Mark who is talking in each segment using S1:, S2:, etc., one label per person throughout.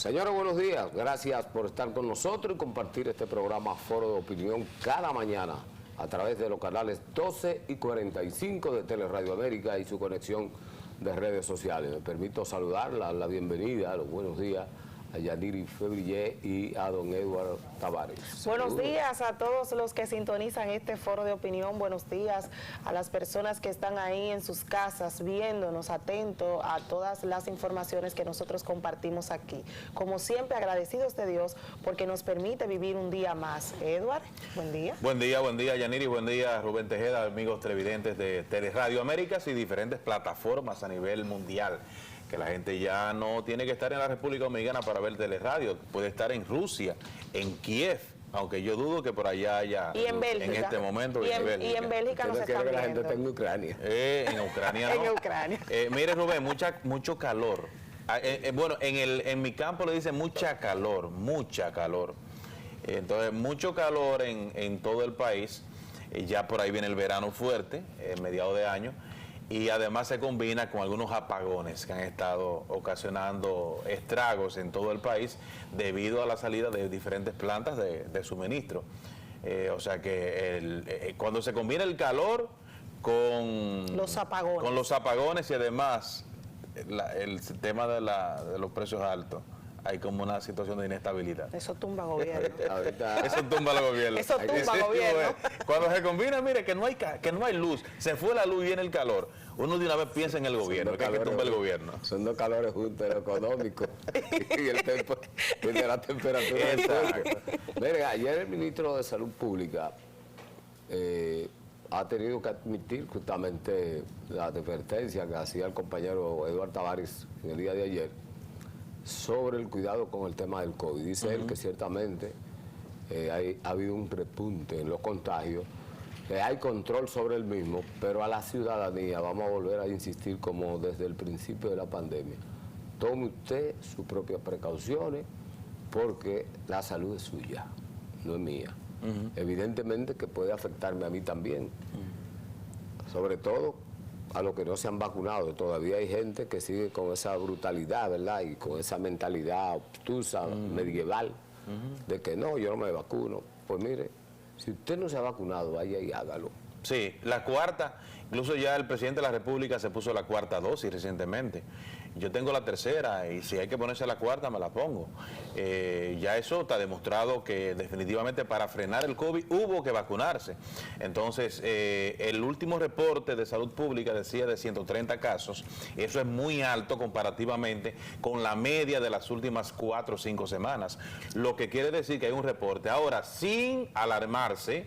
S1: Señores, buenos días. Gracias por estar con nosotros y compartir este programa Foro de Opinión cada mañana a través de los canales 12 y 45 de Teleradio América y su conexión de redes sociales. Me permito saludarla, dar la bienvenida, los buenos días a Yaniri Febrillé y a don Eduardo Tavares.
S2: Buenos días a todos los que sintonizan este foro de opinión, buenos días a las personas que están ahí en sus casas viéndonos, atentos a todas las informaciones que nosotros compartimos aquí. Como siempre, agradecidos de Dios porque nos permite vivir un día más. Eduardo, buen día.
S3: Buen día Yaniri, buen día Rubén Tejeda, amigos televidentes de Teleradio Américas y diferentes plataformas a nivel mundial. Que la gente ya no tiene que estar en la República Dominicana para ver Teleradio, puede estar en Rusia, en Kiev, aunque yo dudo que por allá haya
S2: y en Bélgica,
S3: en este momento.
S2: Y en Bélgica nos están viendo.
S1: La gente está en Ucrania.
S3: En Ucrania no.
S2: En Ucrania.
S3: Mire Rubén, mucho calor. Bueno, en mi campo le dicen mucha calor. Entonces, mucho calor en todo el país. Ya por ahí viene el verano fuerte, mediados de año. Y además se combina con algunos apagones que han estado ocasionando estragos en todo el país debido a la salida de diferentes plantas de suministro. O sea que cuando se combina el calor con
S2: los apagones
S3: y además el tema de los precios altos, hay como una situación de inestabilidad.
S2: Eso tumba gobierno.
S3: Eso tumba al gobierno.
S2: Eso tumba gobierno.
S3: Cuando se combina, mire, que no hay luz, se fue la luz y viene el calor, uno de una vez piensa en el gobierno, que hay que tumbar el gobierno.
S1: Son dos calores juntos, el económico y el de la temperatura. Mire, ayer el ministro de Salud Pública ha tenido que admitir justamente la advertencia que hacía el compañero Eduardo Tavares en el día de ayer sobre el cuidado con el tema del COVID. Dice él que ciertamente ha habido un repunte en los contagios, que hay control sobre el mismo, pero a la ciudadanía vamos a volver a insistir como desde el principio de la pandemia. Tome usted sus propias precauciones porque la salud es suya, no es mía. Evidentemente que puede afectarme a mí también, sobre todo a los que no se han vacunado. Todavía hay gente que sigue con esa brutalidad, ¿verdad? Y con esa mentalidad obtusa, medieval, de que no, yo no me vacuno. Pues mire, si usted no se ha vacunado, vaya y hágalo.
S3: Sí, la cuarta, incluso ya el presidente de la República se puso la cuarta dosis recientemente. Yo tengo la tercera y si hay que ponerse la cuarta me la pongo. Ya eso está demostrado que definitivamente para frenar el COVID hubo que vacunarse. Entonces, el último reporte de salud pública decía de 130 casos. Eso es muy alto comparativamente con la media de las últimas 4 o 5 semanas. Lo que quiere decir que hay un reporte. Ahora, sin alarmarse,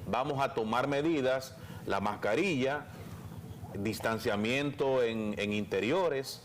S3: vamos a tomar medidas, la mascarilla, distanciamiento en interiores,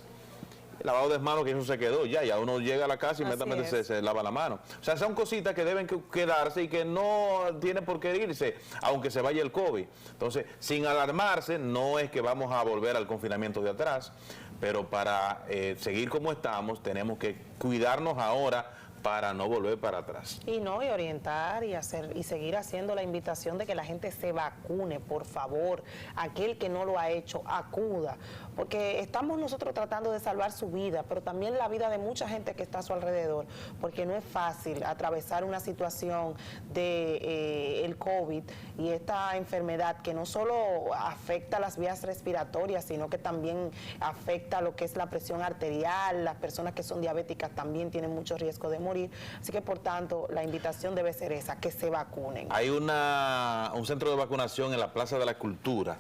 S3: lavado de manos, que eso se quedó ya uno llega a la casa y inmediatamente se lava la mano. O sea, son cositas que deben quedarse y que no tiene por qué irse, aunque se vaya el COVID. Entonces, sin alarmarse, no es que vamos a volver al confinamiento de atrás, pero para seguir como estamos, tenemos que cuidarnos ahora para no volver para atrás.
S2: Y orientar y seguir haciendo la invitación de que la gente se vacune, por favor. Aquel que no lo ha hecho, acuda. Porque estamos nosotros tratando de salvar su vida, pero también la vida de mucha gente que está a su alrededor, porque no es fácil atravesar una situación de el COVID y esta enfermedad que no solo afecta las vías respiratorias, sino que también afecta lo que es la presión arterial. Las personas que son diabéticas también tienen mucho riesgo de morir. Así que, por tanto, la invitación debe ser esa, que se vacunen.
S3: Hay un centro de vacunación en la Plaza de la Cultura,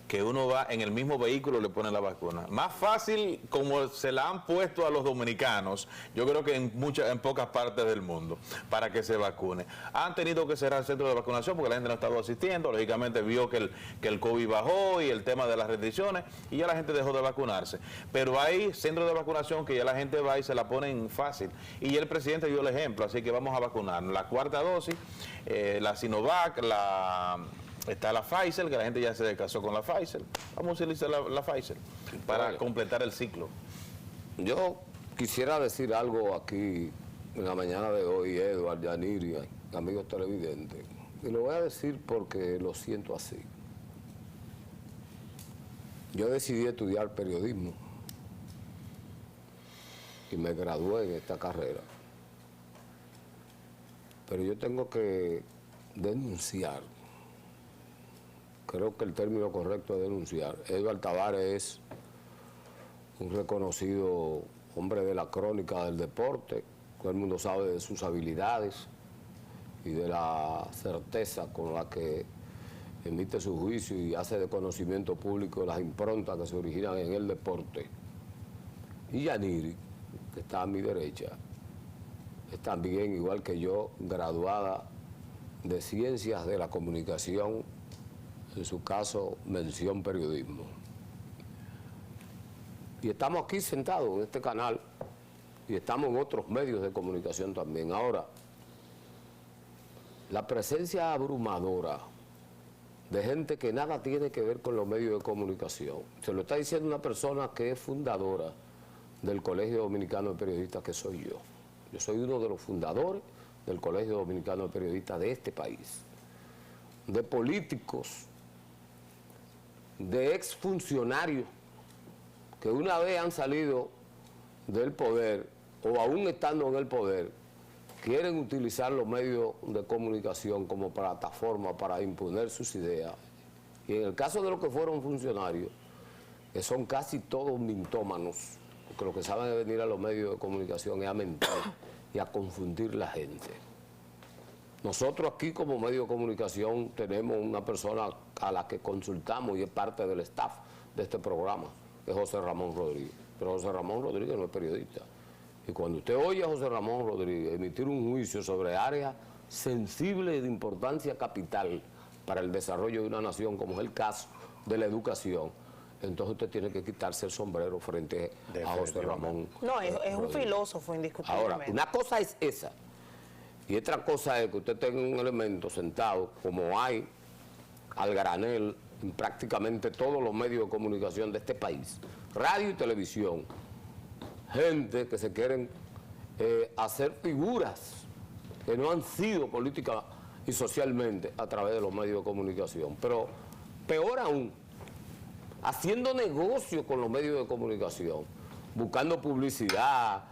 S3: que uno va en el mismo vehículo y le ponen la vacuna. Más fácil como se la han puesto a los dominicanos, yo creo que en pocas partes del mundo, para que se vacune. Han tenido que cerrar el centro de vacunación porque la gente no ha estado asistiendo, lógicamente vio que el COVID bajó y el tema de las restricciones, y ya la gente dejó de vacunarse. Pero hay centros de vacunación que ya la gente va y se la ponen fácil. Y el presidente dio el ejemplo, así que vamos a vacunarnos. La cuarta dosis, la Sinovac, está la Pfizer, que la gente ya se casó con la Pfizer. Vamos a utilizar la Pfizer para completar el ciclo.
S1: Yo quisiera decir algo aquí en la mañana de hoy, Eduardo, Yaniri, amigos televidentes. Y lo voy a decir porque lo siento así. Yo decidí estudiar periodismo. y me gradué en esta carrera. Pero yo tengo que denunciar, creo que el término correcto es denunciar. Eduardo Tavares es un reconocido hombre de la crónica del deporte, todo el mundo sabe de sus habilidades y de la certeza con la que emite su juicio y hace de conocimiento público las improntas que se originan en el deporte. Y Yaniri, que está a mi derecha, es también, igual que yo, graduada de Ciencias de la Comunicación, en su caso, mención periodismo. Y estamos aquí sentados en este canal y estamos en otros medios de comunicación también. Ahora, la presencia abrumadora de gente que nada tiene que ver con los medios de comunicación, se lo está diciendo una persona que es fundadora del Colegio Dominicano de Periodistas, que soy yo. Yo soy uno de los fundadores del Colegio Dominicano de Periodistas de este país. De políticos, de exfuncionarios que una vez han salido del poder o aún estando en el poder, quieren utilizar los medios de comunicación como plataforma para imponer sus ideas. Y en el caso de los que fueron funcionarios, que son casi todos mintómanos, porque lo que saben de venir a los medios de comunicación es a mentir y a confundir la gente. Nosotros aquí como medio de comunicación tenemos una persona a la que consultamos y es parte del staff de este programa, que es José Ramón Rodríguez. Pero José Ramón Rodríguez no es periodista. Y cuando usted oye a José Ramón Rodríguez emitir un juicio sobre áreas sensibles de importancia capital para el desarrollo de una nación, como es el caso de la educación, entonces usted tiene que quitarse el sombrero frente a José Ramón.
S2: No, es un filósofo indiscutiblemente.
S1: Ahora, una cosa es esa, y otra cosa es que usted tenga un elemento sentado, como hay al granel en prácticamente todos los medios de comunicación de este país, radio y televisión, gente que se quieren hacer figuras que no han sido política y socialmente a través de los medios de comunicación. Pero peor aún, haciendo negocio con los medios de comunicación, buscando publicidad,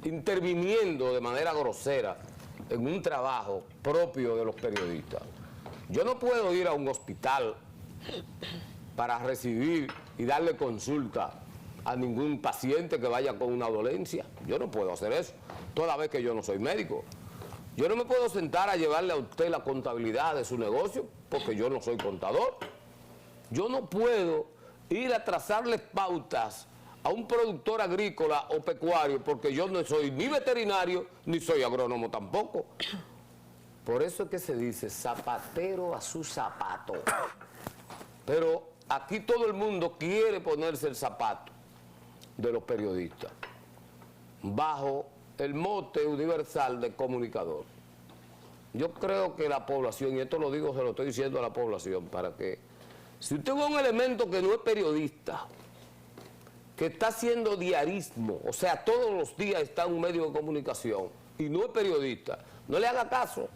S1: interviniendo de manera grosera en un trabajo propio de los periodistas. Yo no puedo ir a un hospital para recibir y darle consulta a ningún paciente que vaya con una dolencia. Yo no puedo hacer eso, toda vez que yo no soy médico. Yo no me puedo sentar a llevarle a usted la contabilidad de su negocio porque yo no soy contador. Yo no puedo ir a trazarle pautas a un productor agrícola o pecuario porque yo no soy ni veterinario ni soy agrónomo tampoco. Por eso es que se dice zapatero a su zapato. Pero aquí todo el mundo quiere ponerse el zapato de los periodistas bajo el mote universal de comunicador. Yo creo que la población, y esto lo digo, se lo estoy diciendo a la población, para que si usted ve un elemento que no es periodista, que está haciendo diarismo, o sea, todos los días está en un medio de comunicación y no es periodista, no le haga caso.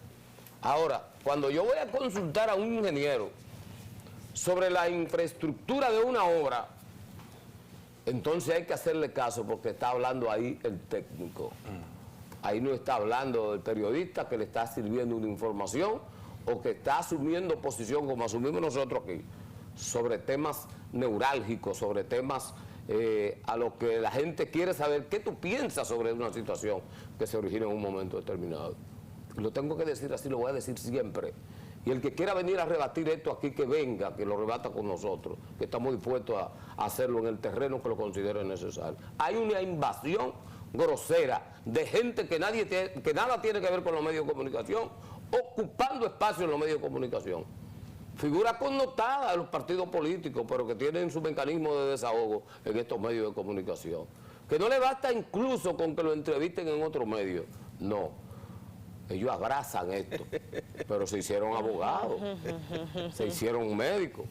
S1: Ahora, cuando yo voy a consultar a un ingeniero sobre la infraestructura de una obra, entonces hay que hacerle caso porque está hablando ahí el técnico. Ahí no está hablando el periodista que le está sirviendo una información o que está asumiendo posición como asumimos nosotros aquí, sobre temas neurálgicos, sobre temas a lo que la gente quiere saber qué tú piensas sobre una situación que se origina en un momento determinado. Lo tengo que decir así, lo voy a decir siempre. Y el que quiera venir a rebatir esto aquí, que venga, que lo rebata con nosotros, que estamos dispuestos a hacerlo en el terreno que lo considere necesario. Hay una invasión grosera de gente que nada tiene que ver con los medios de comunicación, ocupando espacio en los medios de comunicación. Figura connotada de los partidos políticos, pero que tienen su mecanismo de desahogo en estos medios de comunicación. Que no le basta incluso con que lo entrevisten en otro medio. No. Ellos abrazan esto, pero se hicieron abogados, se hicieron médicos,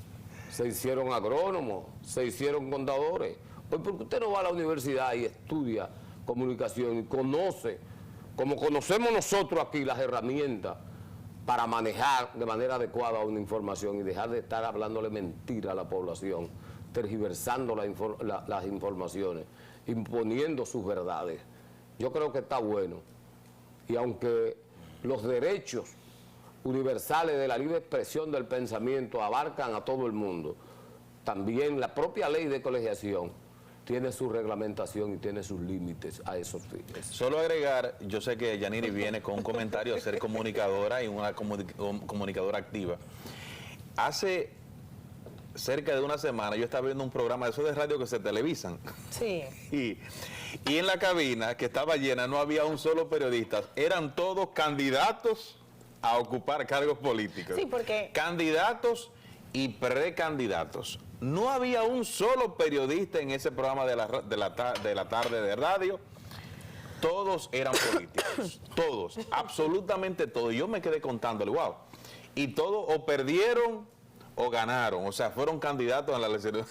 S1: se hicieron agrónomos, se hicieron contadores. Pues porque usted no va a la universidad y estudia comunicación y conoce, como conocemos nosotros aquí, las herramientas para manejar de manera adecuada una información y dejar de estar hablándole mentira a la población, tergiversando las informaciones imponiendo sus verdades. Yo creo que está bueno. Y aunque los derechos universales de la libre expresión del pensamiento abarcan a todo el mundo, también la propia ley de colegiación tiene su reglamentación y tiene sus límites a esos fines.
S3: Solo agregar, yo sé que Yaniri viene con un comentario a ser comunicadora y una comunicadora activa. Hace cerca de una semana yo estaba viendo un programa de esos de radio que se televisan.
S2: Sí.
S3: Y en la cabina, que estaba llena, no había un solo periodista. Eran todos candidatos a ocupar cargos políticos.
S2: Sí, porque...
S3: Candidatos y precandidatos. No había un solo periodista en ese programa de la tarde de radio. Todos eran políticos. Todos. Absolutamente todos. Yo me quedé contándole, wow. Y todos o perdieron o ganaron, o sea, fueron candidatos en las elecciones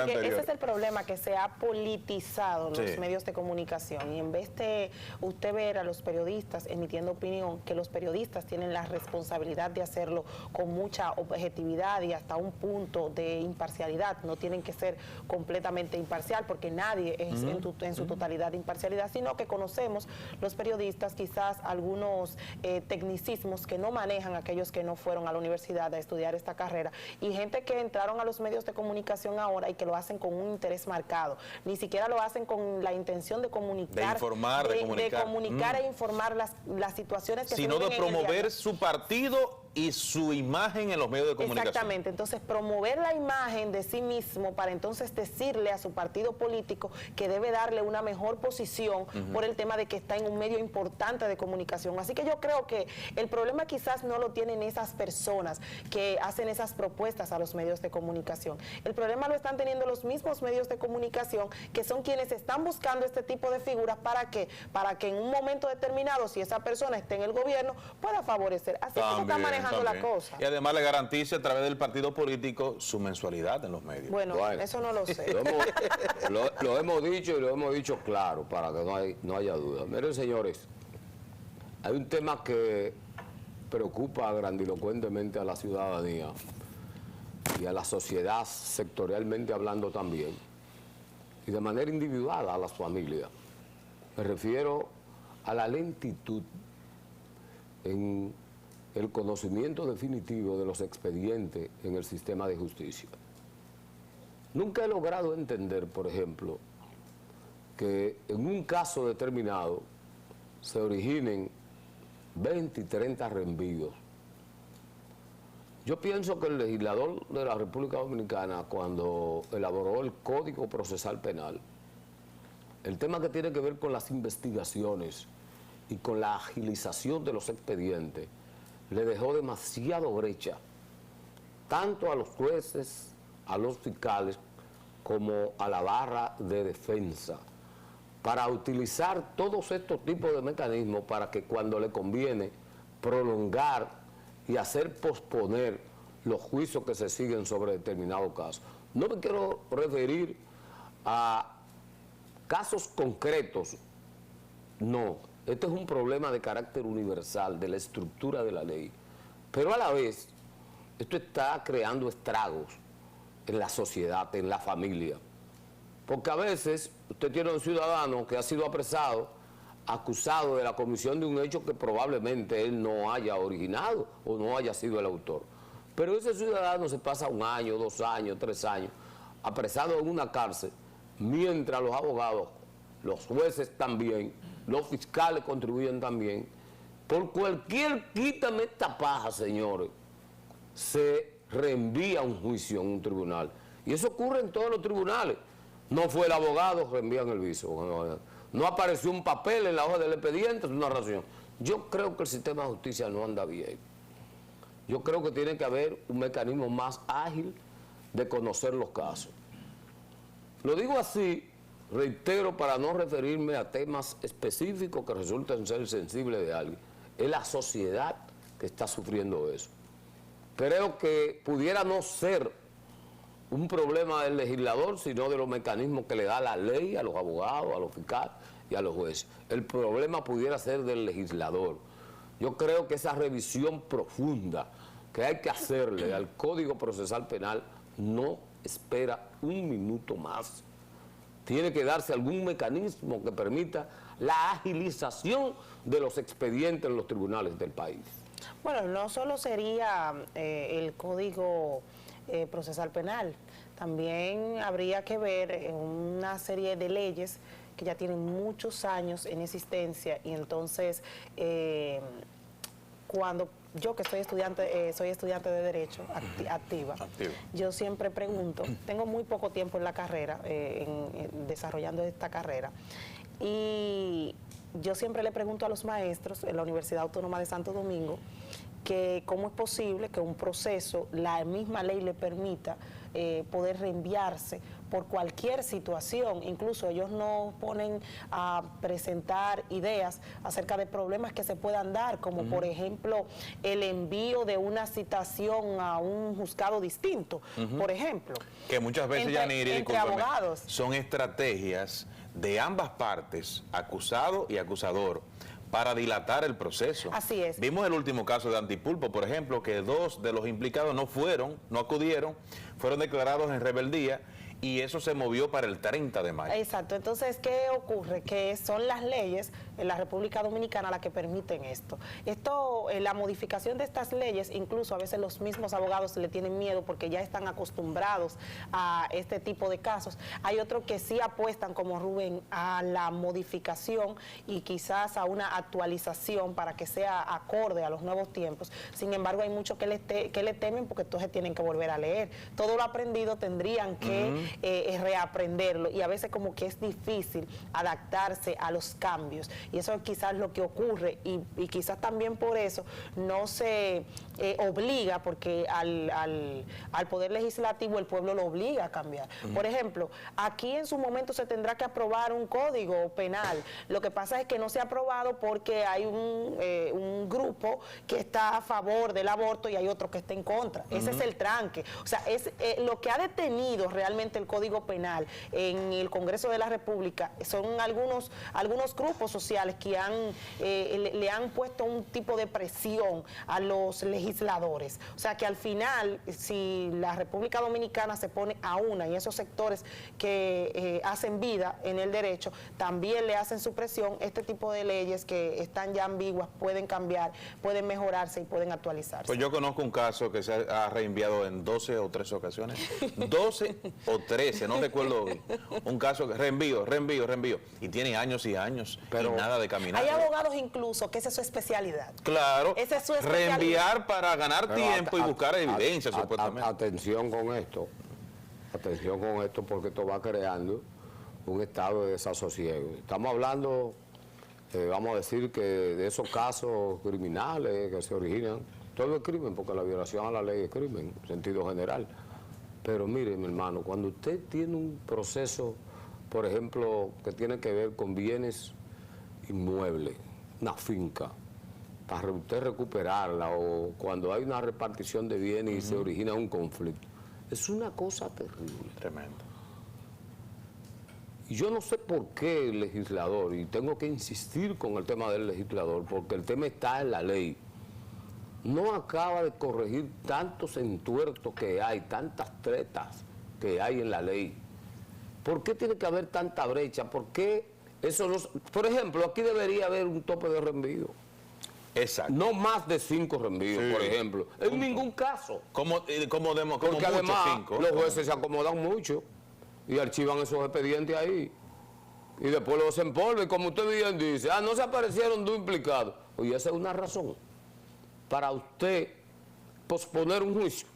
S3: anteriores.
S2: Ese es el problema, que se ha politizado los medios de comunicación, y en vez de usted ver a los periodistas emitiendo opinión, que los periodistas tienen la responsabilidad de hacerlo con mucha objetividad y hasta un punto de imparcialidad, no tienen que ser completamente imparcial, porque nadie es en su totalidad de imparcialidad, sino que conocemos los periodistas quizás algunos tecnicismos que no manejan aquellos que no fueron a la universidad a estudiar esta carrera, y gente que entraron a los medios de comunicación ahora y que lo hacen con un interés marcado, ni siquiera lo hacen con la intención de comunicar,
S3: de informar, de comunicar
S2: e informar las situaciones que
S3: sino de promover su partido y su imagen en los medios de comunicación.
S2: Exactamente, entonces promover la imagen de sí mismo para entonces decirle a su partido político que debe darle una mejor posición por el tema de que está en un medio importante de comunicación. Así que yo creo que el problema quizás no lo tienen esas personas que hacen esas propuestas a los medios de comunicación. El problema lo están teniendo los mismos medios de comunicación, que son quienes están buscando este tipo de figuras. ¿Para qué? Para que en un momento determinado, si esa persona está en el gobierno, pueda favorecer. Así que se está manejando la cosa.
S3: Y además le garantice a través del partido político su mensualidad en los medios.
S2: Bueno, eso no lo sé.
S1: Lo hemos dicho y lo hemos dicho claro, para que no haya duda. Miren, señores, hay un tema que preocupa grandilocuentemente a la ciudadanía y a la sociedad, sectorialmente hablando también, y de manera individual a las familias. Me refiero a la lentitud en el conocimiento definitivo de los expedientes en el sistema de justicia. Nunca he logrado entender, por ejemplo, que en un caso determinado se originen 20 y 30 reenvíos. Yo pienso que el legislador de la República Dominicana, cuando elaboró el Código Procesal Penal, el tema que tiene que ver con las investigaciones y con la agilización de los expedientes, le dejó demasiado brecha, tanto a los jueces, a los fiscales, como a la barra de defensa, para utilizar todos estos tipos de mecanismos para que cuando le conviene prolongar y hacer posponer los juicios que se siguen sobre determinados casos. No me quiero referir a casos concretos, no. Este es un problema de carácter universal, de la estructura de la ley. Pero a la vez, esto está creando estragos en la sociedad, en la familia. Porque a veces usted tiene un ciudadano que ha sido apresado, acusado de la comisión de un hecho que probablemente él no haya originado o no haya sido el autor. Pero ese ciudadano se pasa 1 año, 2 años, 3 años, apresado en una cárcel, mientras los abogados, los jueces también, los fiscales contribuyen también. Por cualquier quítame esta paja, señores, se reenvía un juicio en un tribunal. Y eso ocurre en todos los tribunales. No fue el abogado, reenvían el viso. No apareció un papel en la hoja del expediente, es una razón. Yo creo que el sistema de justicia no anda bien. Yo creo que tiene que haber un mecanismo más ágil de conocer los casos. Lo digo así, reitero, para no referirme a temas específicos que resulten ser sensibles de alguien. Es la sociedad que está sufriendo eso. Creo que pudiera no ser un problema del legislador, sino de los mecanismos que le da la ley a los abogados, a los fiscales y a los jueces. El problema pudiera ser del legislador. Yo creo que esa revisión profunda que hay que hacerle al Código Procesal Penal no espera un minuto más tiene que darse algún mecanismo que permita la agilización de los expedientes en los tribunales del país.
S2: Bueno, no solo sería el Código Procesal Penal, también habría que ver una serie de leyes que ya tienen muchos años en existencia y entonces cuando yo que soy estudiante de Derecho activa, yo siempre pregunto, tengo muy poco tiempo en la carrera, desarrollando esta carrera, y yo siempre le pregunto a los maestros en la Universidad Autónoma de Santo Domingo que cómo es posible que un proceso, la misma ley le permita poder reenviarse por cualquier situación. Incluso ellos no ponen a presentar ideas acerca de problemas que se puedan dar, como por ejemplo el envío de una citación a un juzgado distinto, por ejemplo.
S3: Que muchas veces, Yaniri,
S2: entre abogados.
S3: Son estrategias de ambas partes, acusado y acusador, para dilatar el proceso.
S2: Así es.
S3: Vimos el último caso de Antipulpo, por ejemplo, que 2 de los implicados no acudieron, fueron declarados en rebeldía y eso se movió para el 30 de mayo.
S2: Exacto. Entonces, ¿qué ocurre? Que son las leyes en la República Dominicana las que permiten esto. La modificación de estas leyes, incluso a veces los mismos abogados le tienen miedo porque ya están acostumbrados a este tipo de casos. Hay otros que sí apuestan, como Rubén, a la modificación y quizás a una actualización para que sea acorde a los nuevos tiempos. Sin embargo, hay muchos que le temen porque entonces tienen que volver a leer. Todo lo aprendido tendrían que reaprenderlo y a veces como que es difícil adaptarse a los cambios y eso es quizás lo que ocurre y quizás también por eso no se obliga, porque al Poder Legislativo el pueblo lo obliga a cambiar. Por ejemplo, aquí en su momento se tendrá que aprobar un código penal, lo que pasa es que no se ha aprobado porque hay un grupo que está a favor del aborto y hay otro que está en contra. Ese es el tranque. O sea, es lo que ha detenido realmente el Código Penal en el Congreso de la República son algunos grupos sociales que le han puesto un tipo de presión a los legisladores. O sea que al final, si la República Dominicana se pone a una y esos sectores que hacen vida en el derecho también le hacen su presión, este tipo de leyes que están ya ambiguas pueden cambiar, pueden mejorarse y pueden actualizarse.
S3: Pues yo conozco un caso que se ha reenviado en 12 o 13 ocasiones. 12 o 13, no recuerdo hoy. Un caso que reenvío. Y tiene años y años, pero y nada de caminar.
S2: Hay abogados incluso que esa es su especialidad.
S3: Claro,
S2: esa es su especialidad.
S3: Reenviar para ganar tiempo y buscar evidencia, supuestamente.
S1: Atención con esto, porque esto va creando un estado de desasosiego. Estamos hablando, vamos a decir que de esos casos criminales que se originan, todo es crimen, porque la violación a la ley es crimen, en sentido general. Pero mire, mi hermano, cuando usted tiene un proceso, por ejemplo, que tiene que ver con bienes inmuebles, una finca, para usted recuperarla, o cuando hay una repartición de bienes y se origina un conflicto, es una cosa terrible.
S3: Tremendo.
S1: Y yo no sé por qué el legislador, y tengo que insistir con el tema del legislador, porque el tema está en la ley, no acaba de corregir tantos entuertos que hay, tantas tretas que hay en la ley. ¿Por qué tiene que haber tanta brecha? ¿Por qué eso no? Por ejemplo, aquí debería haber un tope de reenvío.
S3: Exacto.
S1: No más de 5 reenvíos, por ejemplo. En ningún caso. Porque además 5, los jueces se acomodan mucho y archivan esos expedientes ahí. Y después los empolvan, como usted bien dice, no se aparecieron 2 implicados. Oye, esa es una razón para usted posponer un juicio.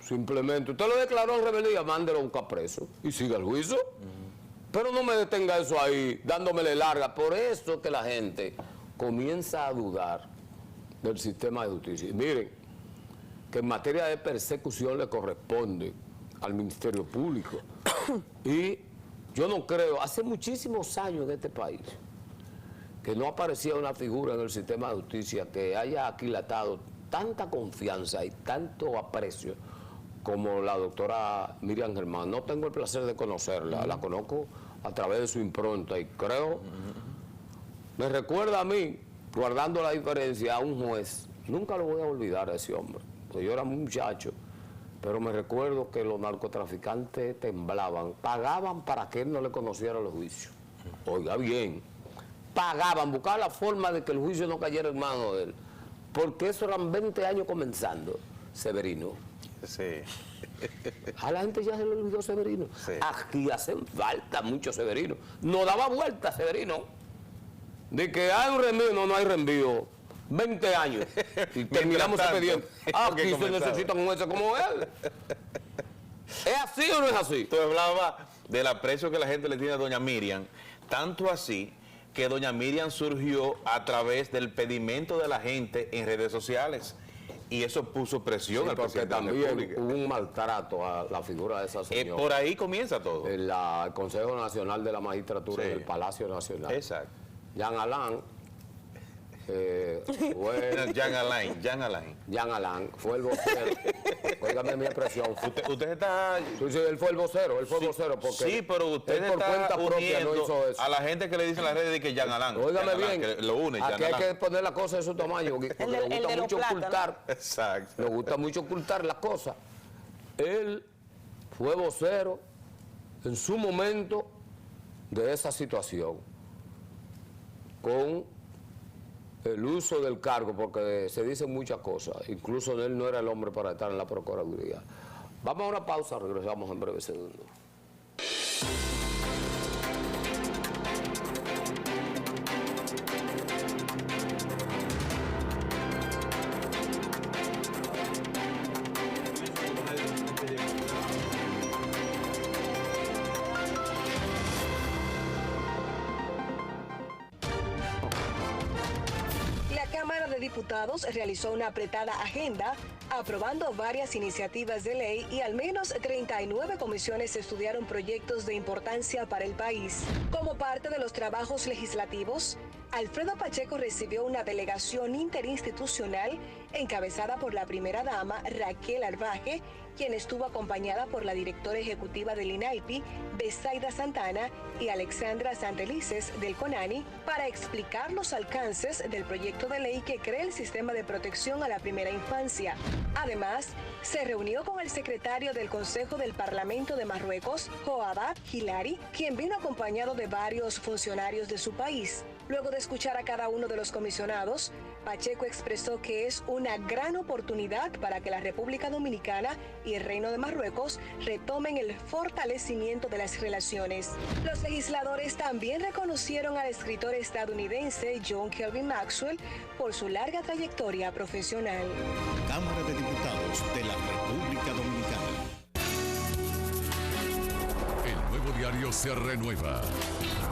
S1: Simplemente, usted lo declaró en rebeldía, mándelo a buscar preso y siga el juicio. Pero no me detenga eso ahí, dándomele larga. Por eso es que la gente comienza a dudar del sistema de justicia. Y miren, que en materia de persecución le corresponde al Ministerio Público. Y yo no creo, hace muchísimos años en este país, que no aparecía una figura en el sistema de justicia que haya aquilatado tanta confianza y tanto aprecio como la doctora Miriam Germán. No tengo el placer de conocerla, la conozco a través de su impronta y creo, me recuerda a mí, guardando la diferencia, a un juez. Nunca lo voy a olvidar a ese hombre, porque yo era muy muchacho, pero me recuerdo que los narcotraficantes temblaban, pagaban para que él no le conociera los juicios. Oiga bien, pagaban, buscaban la forma de que el juicio no cayera en manos de él, porque eso eran 20 años comenzando, Severino.
S3: Sí.
S1: A la gente ya se le olvidó Severino.
S3: Sí.
S1: Aquí hacen falta mucho Severino. No daba vuelta Severino. De que hay un reenvío, no hay reenvío. 20 años. Y terminamos expediente. Aquí se necesitan un juez como él. ¿Es así o no es así?
S3: Tú hablabas del aprecio que la gente le tiene a doña Miriam, tanto así que doña Miriam surgió a través del pedimento de la gente en redes sociales. Y eso puso presión
S1: Sí,
S3: al
S1: porque
S3: presidente de la
S1: también
S3: República.
S1: hubo un maltrato a la figura de esa señora.
S3: Por ahí comienza todo.
S1: El Consejo Nacional de la Magistratura
S3: Sí.
S1: en el Palacio Nacional.
S3: Exacto.
S1: Jean Alain,
S3: Jean Alain.
S1: fue el vocero. Óigame mi expresión.
S3: Usted está...
S1: Sí, él fue el vocero, porque
S3: Sí, pero usted
S1: él por
S3: está
S1: cuenta propia no
S3: uniendo
S1: hizo eso.
S3: a la gente que le dice en las redes de que Jean Alain.
S1: Óigame
S3: Jean Alain,
S1: bien,
S3: que lo une, Jean
S1: aquí hay
S3: Alain.
S1: que poner las cosas en su tamaño, porque
S2: El
S1: nos
S2: de
S1: gusta
S2: los
S1: mucho
S2: plátanos.
S1: ocultar.
S3: Exacto.
S1: Nos gusta mucho ocultar las cosas. Él fue vocero en su momento de esa situación, con el uso del cargo, porque se dicen muchas cosas, incluso él no era el hombre para estar en la Procuraduría. Vamos a una pausa, regresamos en breve segundo.
S4: La Cámara de Diputados realizó una apretada agenda, aprobando varias iniciativas de ley y al menos 39 comisiones estudiaron proyectos de importancia para el país. Como parte de los trabajos legislativos, Alfredo Pacheco recibió una delegación interinstitucional encabezada por la primera dama Raquel Arbaje, quien estuvo acompañada por la directora ejecutiva del INAIPI, Besaida Santana, y Alexandra Santelices del CONANI, para explicar los alcances del proyecto de ley que crea el sistema de protección a la primera infancia. Además, se reunió con el secretario del Consejo del Parlamento de Marruecos, Joadat Hilari, quien vino acompañado de varios funcionarios de su país. Luego de escuchar a cada uno de los comisionados, Pacheco expresó que es una gran oportunidad para que la República Dominicana y el Reino de Marruecos retomen el fortalecimiento de las relaciones. Los legisladores también reconocieron al escritor estadounidense John Kelvin Maxwell por su larga trayectoria profesional.
S5: Cámara de Diputados de la República Dominicana.
S6: El nuevo diario se renueva.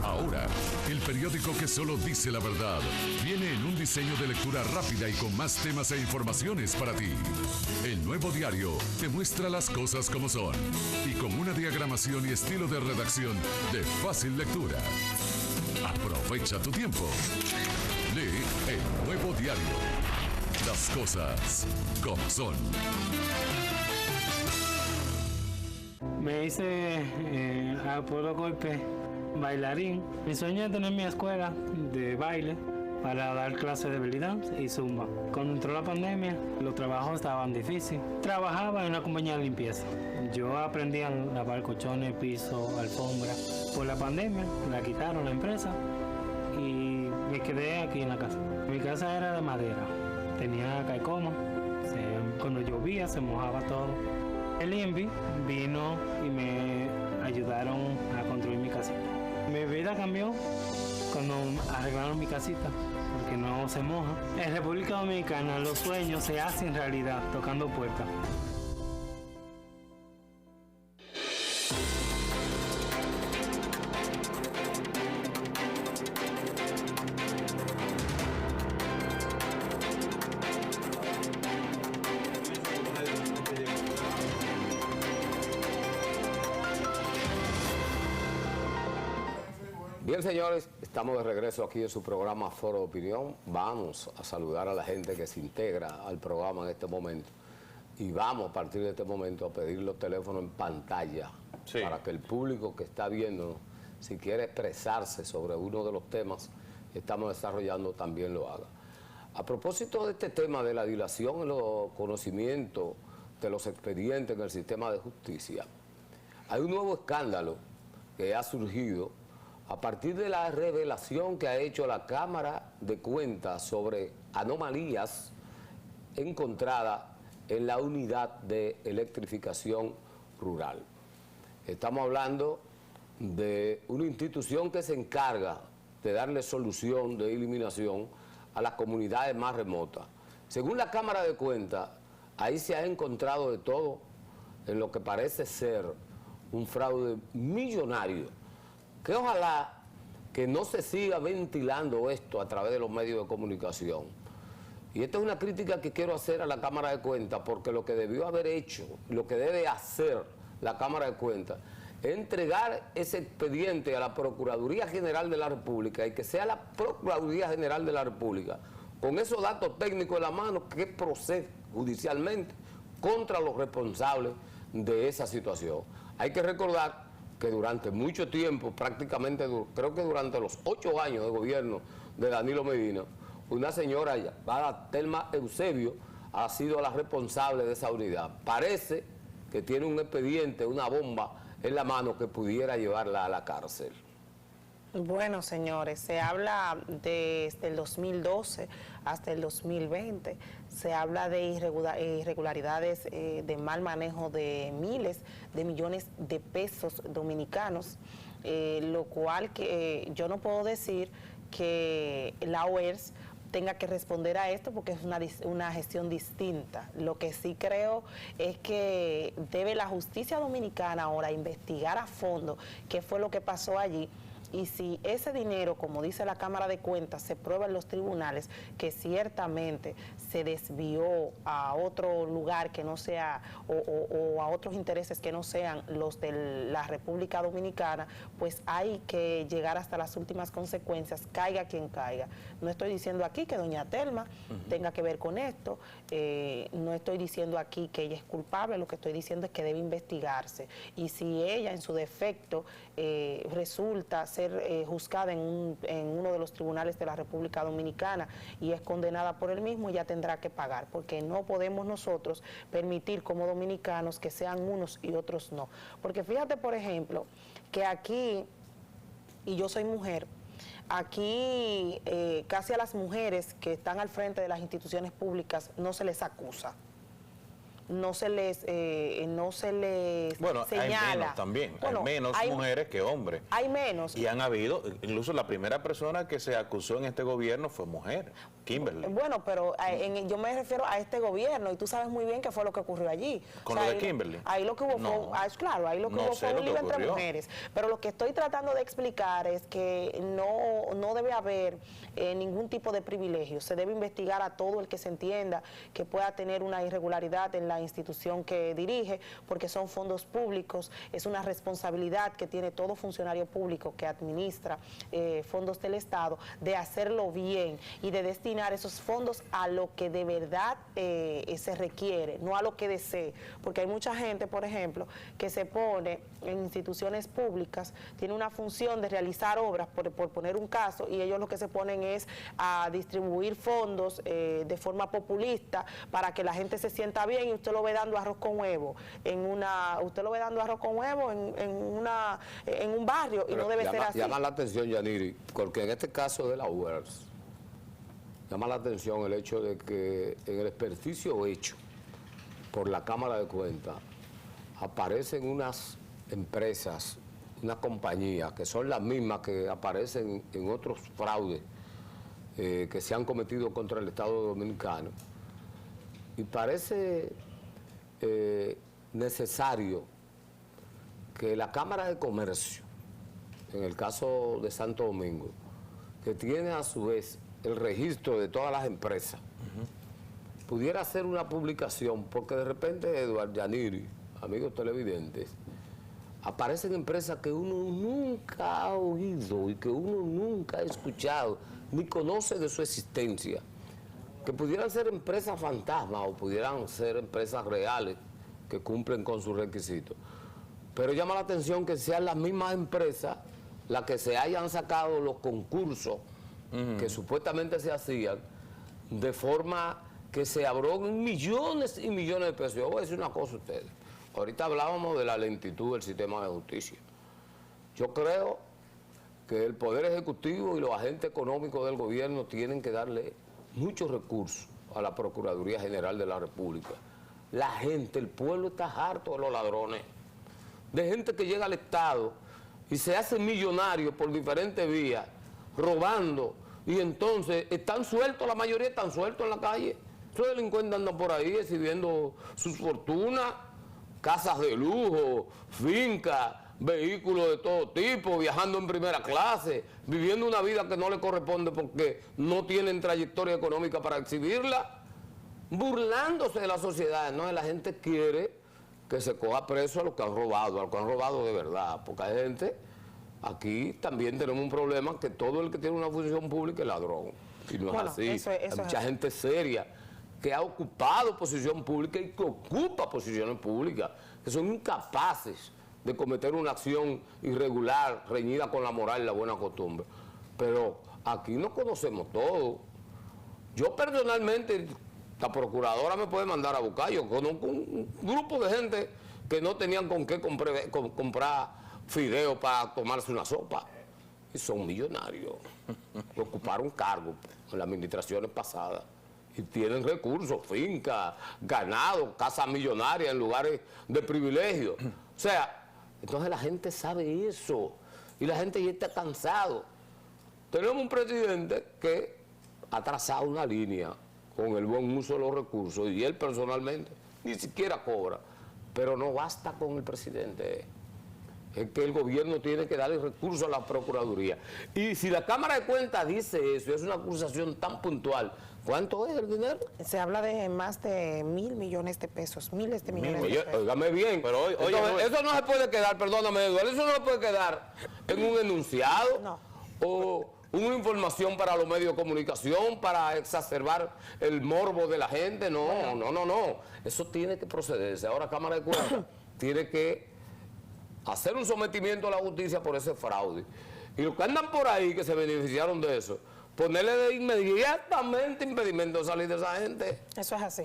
S6: Ahora, el periódico que solo dice la verdad viene en un diseño de lectura rápida y con más temas e informaciones para ti. El nuevo diario te muestra las cosas como son y con una diagramación y estilo de redacción de fácil lectura. Aprovecha tu tiempo. Lee el nuevo diario. Las cosas como son.
S7: Me hice a puro golpe bailarín. Mi sueño es tener mi escuela de baile para dar clases de belly dance y zumba. Cuando entró la pandemia, los trabajos estaban difíciles. Trabajaba en una compañía de limpieza. Yo aprendí a lavar colchones, piso, alfombra. Por la pandemia, la quitaron la empresa y me quedé aquí en la casa. Mi casa era de madera, tenía caicoma, cuando llovía se mojaba todo. El INVI vino y me ayudaron a construir mi casita. Mi vida cambió cuando arreglaron mi casita, porque no se moja. En República Dominicana los sueños se hacen realidad tocando puertas.
S1: Bien, señores, estamos de regreso aquí en su programa Foro de Opinión. Vamos a saludar a la gente que se integra al programa en este momento. Y vamos a partir de este momento a pedir los teléfonos en pantalla para que el público que está viendo, si quiere expresarse sobre uno de los temas que estamos desarrollando, también lo haga. A propósito de este tema de la dilación en los conocimientos de los expedientes en el sistema de justicia, hay un nuevo escándalo que ha surgido a partir de la revelación que ha hecho la Cámara de Cuentas sobre anomalías encontradas en la unidad de electrificación rural. Estamos hablando de una institución que se encarga de darle solución de eliminación a las comunidades más remotas. Según la Cámara de Cuentas, ahí se ha encontrado de todo en lo que parece ser un fraude millonario, que ojalá que no se siga ventilando esto a través de los medios de comunicación. Y esta es una crítica que quiero hacer a la Cámara de Cuentas, porque lo que debió haber hecho, lo que debe hacer la Cámara de Cuentas, es entregar ese expediente a la Procuraduría General de la República y que sea la Procuraduría General de la República, con esos datos técnicos en la mano, que procede judicialmente contra los responsables de esa situación. Hay que recordar que durante mucho tiempo, prácticamente creo que durante los 8 años de gobierno de Danilo Medina, una señora llamada Telma Eusebio ha sido la responsable de esa unidad. Parece que tiene un expediente, una bomba en la mano que pudiera llevarla a la cárcel.
S2: Bueno, señores, se habla desde el 2012 hasta el 2020, se habla de irregularidades, de mal manejo de miles de millones de pesos dominicanos, lo cual que yo no puedo decir que la OERS tenga que responder a esto porque es una gestión distinta. Lo que sí creo es que debe la justicia dominicana ahora investigar a fondo qué fue lo que pasó allí. Y si ese dinero, como dice la Cámara de Cuentas, se prueba en los tribunales que ciertamente se desvió a otro lugar que no sea, o a otros intereses que no sean los de la República Dominicana, pues hay que llegar hasta las últimas consecuencias, caiga quien caiga. No estoy diciendo aquí que doña Telma tenga que ver con esto, no estoy diciendo aquí que ella es culpable, lo que estoy diciendo es que debe investigarse. Y si ella, en su defecto, resulta ser juzgada en uno de los tribunales de la República Dominicana y es condenada por el mismo, ya tendrá que pagar, porque no podemos nosotros permitir como dominicanos que sean unos y otros no. Porque fíjate, por ejemplo, que aquí, y yo soy mujer, aquí casi a las mujeres que están al frente de las instituciones públicas no se les acusa. No se les
S3: bueno,
S2: señala.
S3: hay menos también,
S2: bueno,
S3: hay menos mujeres que hombres.
S2: Hay menos.
S3: Y han habido, incluso la primera persona que se acusó en este gobierno fue mujer, Kimberly.
S2: Bueno, pero yo me refiero a este gobierno y tú sabes muy bien qué fue lo que ocurrió allí.
S3: ¿Con lo de Kimberly?
S2: Ahí lo que hubo fue, claro, ahí lo que hubo fue un lío entre mujeres. Pero lo que estoy tratando de explicar es que no debe haber ningún tipo de privilegio. Se debe investigar a todo el que se entienda que pueda tener una irregularidad en la institución que dirige, porque son fondos públicos, es una responsabilidad que tiene todo funcionario público que administra fondos del Estado, de hacerlo bien y de destinar esos fondos a lo que de verdad se requiere, no a lo que desee, porque hay mucha gente, por ejemplo, que se pone en instituciones públicas, tiene una función de realizar obras, por poner un caso, y ellos lo que se ponen es a distribuir fondos de forma populista para que la gente se sienta bien, y usted lo ve dando arroz con huevo en un barrio. Pero y no debe ser así.
S1: Llama la atención, Yaniri, porque en este caso de la UERS llama la atención el hecho de que en el ejercicio hecho por la Cámara de Cuentas aparecen unas empresas, unas compañías que son las mismas que aparecen en otros fraudes que se han cometido contra el Estado Dominicano. Y parece necesario que la Cámara de Comercio, en el caso de Santo Domingo, que tiene a su vez el registro de todas las empresas, pudiera hacer una publicación, porque de repente, Eduardo, Yaniri, amigos televidentes, aparecen empresas que uno nunca ha oído y que uno nunca ha escuchado, ni conoce de su existencia, que pudieran ser empresas fantasmas o pudieran ser empresas reales que cumplen con sus requisitos. Pero llama la atención que sean las mismas empresas las que se hayan sacado los concursos que supuestamente se hacían de forma que se abroguen millones y millones de pesos. Yo voy a decir una cosa a ustedes. Ahorita hablábamos de la lentitud del sistema de justicia. Yo creo que el Poder Ejecutivo y los agentes económicos del gobierno tienen que darle muchos recursos a la Procuraduría General de la República. La gente, el pueblo está harto de los ladrones, de gente que llega al Estado y se hace millonario por diferentes vías, robando, y entonces están sueltos, la mayoría están sueltos en la calle. Esos delincuentes andan por ahí exhibiendo sus fortunas, casas de lujo, fincas, vehículos de todo tipo, viajando en primera clase, viviendo una vida que no le corresponde porque no tienen trayectoria económica para exhibirla, burlándose de la sociedad. No, la gente quiere que se coja preso a los que han robado, a los que han robado de verdad, porque hay gente, aquí también tenemos un problema, que todo el que tiene una función pública es ladrón, y no es así. Hay mucha gente seria que ha ocupado posición pública y que ocupa posiciones públicas, que son incapaces de cometer una acción irregular, reñida con la moral y la buena costumbre. Pero aquí no conocemos todo. Yo personalmente, la procuradora me puede mandar a buscar, yo conozco un grupo de gente que no tenían con qué comprar fideos para tomarse una sopa, y son millonarios, ocuparon cargos en las administraciones pasadas, y tienen recursos, fincas, ganado, casas millonarias en lugares de privilegio. O sea, entonces la gente sabe eso, y la gente ya está cansado. Tenemos un presidente que ha trazado una línea con el buen uso de los recursos, y él personalmente ni siquiera cobra, pero no basta con el presidente. Es que el gobierno tiene que darle recursos a la Procuraduría. Y si la Cámara de Cuentas dice eso, es una acusación tan puntual, ¿cuánto es el dinero?
S2: Se habla de más de 1.000 millones de pesos, miles de millones de pesos.
S1: Óigame bien, pero eso no se puede quedar, perdóname Eduardo, eso no se puede quedar en un enunciado o una información para los medios de comunicación para exacerbar el morbo de la gente. No. Eso tiene que procederse. Ahora Cámara de Cuentas tiene que hacer un sometimiento a la justicia por ese fraude. Y los que andan por ahí que se beneficiaron de eso, ponerle de inmediatamente impedimento de salir de esa gente.
S2: Eso es así.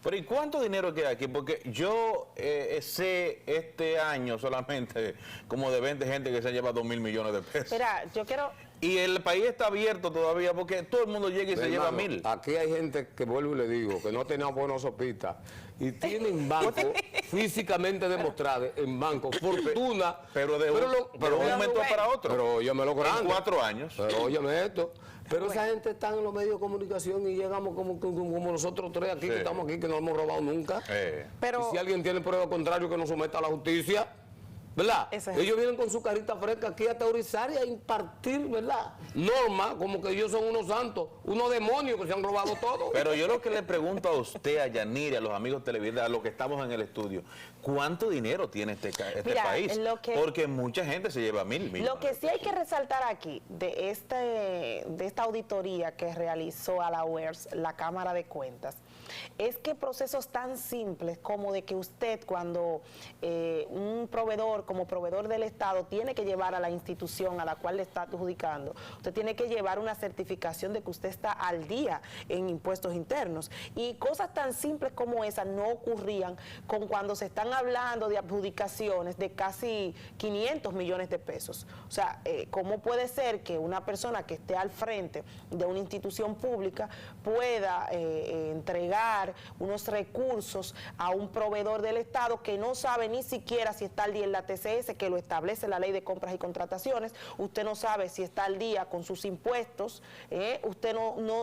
S3: Pero ¿y cuánto dinero queda aquí? Porque yo sé este año solamente como de 20 gente que se lleva 2.000 millones de pesos.
S2: Mira, yo quiero...
S3: Y el país está abierto todavía porque todo el mundo llega y se lleva 1.000.
S1: Aquí hay gente que, vuelvo y le digo, que no tenía buenos sopitas y tienen bancos físicamente demostrados en bancos fortuna.
S3: Pero de un momento para otro.
S1: Pero óyeme lo grande.
S3: En 4 años.
S1: Pero óyeme esto. Pero esa gente está en los medios de comunicación y llegamos como nosotros tres aquí, que estamos aquí, que no hemos robado nunca.
S2: Pero,
S1: y si alguien tiene prueba contrario, que nos someta a la justicia. ¿Verdad? Ellos vienen con su carita fresca aquí a teorizar y a impartir, ¿verdad? Normas como que ellos son unos santos, unos demonios que se han robado todo.
S3: Pero yo lo que le pregunto a usted, a Yanira, a los amigos televidentes, a los que estamos en el estudio, ¿cuánto dinero tiene este país? Porque mucha gente se lleva 1.000 millones.
S2: Lo que sí hay que resaltar aquí de esta auditoría que realizó a la UERS, la Cámara de Cuentas, es que procesos tan simples como de que usted cuando un proveedor, como proveedor del Estado, tiene que llevar a la institución a la cual le está adjudicando, usted tiene que llevar una certificación de que usted está al día en impuestos internos. Y cosas tan simples como esas no ocurrían con cuando se están hablando de adjudicaciones de casi 500 millones de pesos. O sea, ¿cómo puede ser que una persona que esté al frente de una institución pública pueda entregar unos recursos a un proveedor del Estado que no sabe ni siquiera si está al día en la TCS, que lo establece la Ley de Compras y Contrataciones? Usted no sabe si está al día con sus impuestos, usted